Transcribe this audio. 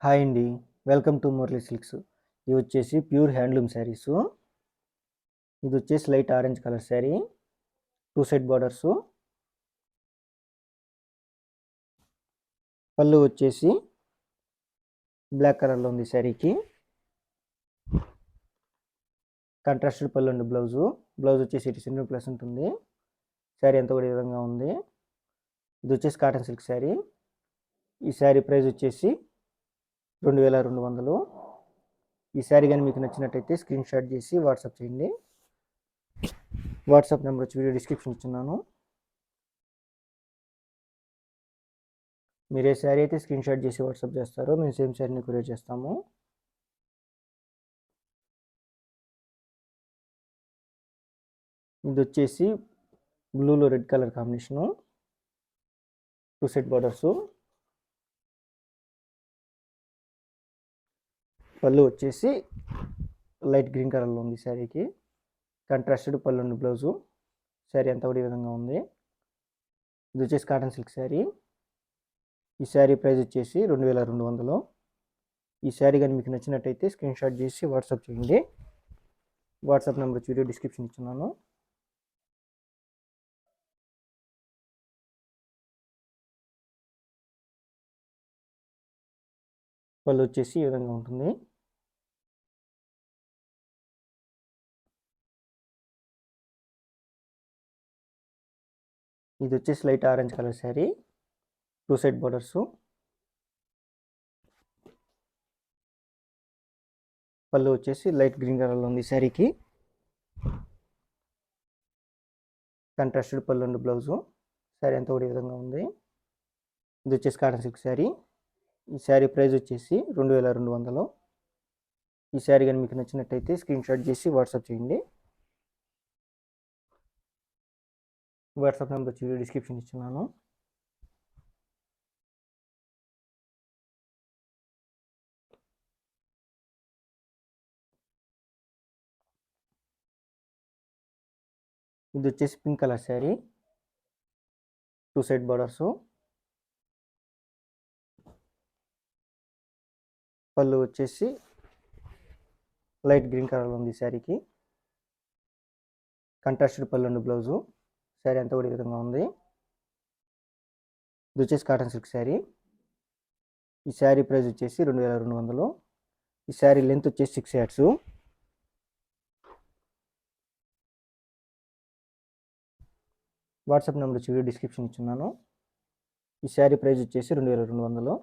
Hi అండి. Welcome to Murali Silks. ఇవి వచ్చేసి ప్యూర్ హ్యాండ్లూమ్ శారీసు. ఇది వచ్చేసి light orange colour sari, 2 side borders. పళ్ళు వచ్చేసి బ్లాక్ కలర్లో ఉంది శారీకి. కాంట్రాస్టెడ్ పళ్ళు అండి బ్లౌజు. బ్లౌజ్ వచ్చేసి ఇటు సిల్వర్ ప్లస్ ఉంటుంది. శారీ అంతా కూడా ఈ విధంగా ఉంది. ఇది వచ్చేసి కాటన్ సిల్క్ శారీ. ఈ శారీ ప్రైస్ వచ్చేసి 2200. ఈ శారీ కానీ మీకు నచ్చినట్టయితే స్క్రీన్ షాట్ చేసి వాట్సాప్ చేయండి. వాట్సాప్ నెంబర్ వచ్చి వీడియో డిస్క్రిప్షన్ ఇచ్చున్నాను. మీరు ఏ శారీ అయితే స్క్రీన్ షాట్ చేసి వాట్సాప్ చేస్తారో మేము సేమ్ శారీని కొరియర్ చేస్తాము. ఇది వచ్చేసి బ్లూలో red colour combination, 2 side borders. పళ్ళు వచ్చేసి లైట్ గ్రీన్ కలర్లో ఉంది శారీకి. కాంట్రాస్టెడ్ పళ్ళు ఉంది బ్లౌజు. శారీ అంతా కూడా ఈ విధంగా ఉంది. ఇది వచ్చేసి కాటన్ సిల్క్ శారీ. ఈ శారీ ప్రైస్ వచ్చేసి 2200. ఈ శారీ కానీ మీకు నచ్చినట్టయితే స్క్రీన్ షాట్ చేసి వాట్సాప్ చేయండి. వాట్సాప్ నెంబర్ వచ్చి వీడియో డిస్క్రిప్షన్ ఇచ్చున్నాను. పళ్ళు వచ్చేసి ఈ విధంగా ఉంటుంది. ఇది వచ్చేసి light orange colour sari, 2 side borders. పళ్ళు వచ్చేసి లైట్ గ్రీన్ కలర్లో ఉంది శారీకి. కాంట్రాస్టెడ్ పళ్ళు అండ్ బ్లౌజు. శారీ అంతా కూడా ఈ విధంగా ఉంది. ఇది వచ్చేసి కాటన్ సిల్క్ శారీ. ఈ శారీ ప్రైస్ వచ్చేసి 2200. ఈ శారీ కానీ మీకు నచ్చినట్టయితే స్క్రీన్ షాట్ చేసి వాట్సాప్ చేయండి. వాట్సాప్ నెంబర్ వచ్చి వీడియో డిస్క్రిప్షన్ ఇస్తున్నాను. ఇది వచ్చేసి pink colour sari, 2 side borders. పళ్ళు వచ్చేసి లైట్ గ్రీన్ కలర్లో ఉంది శారీకి. కాంట్రాస్టెడ్ పళ్ళు అండ్ బ్లౌజు. శారీ అంతా కూడా ఈ విధంగా ఉంది. ఇది వచ్చేసి కాటన్ సిల్క్ శారీ. ఈ శారీ ప్రైస్ వచ్చేసి 2200. ఈ శారీ లెంత్ వచ్చేసి 6 yards. వాట్సాప్ నెంబర్ వచ్చి వీడియో డిస్క్రిప్షన్ ఇచ్చున్నాను. ఈ శారీ ప్రైస్ వచ్చేసి 2200.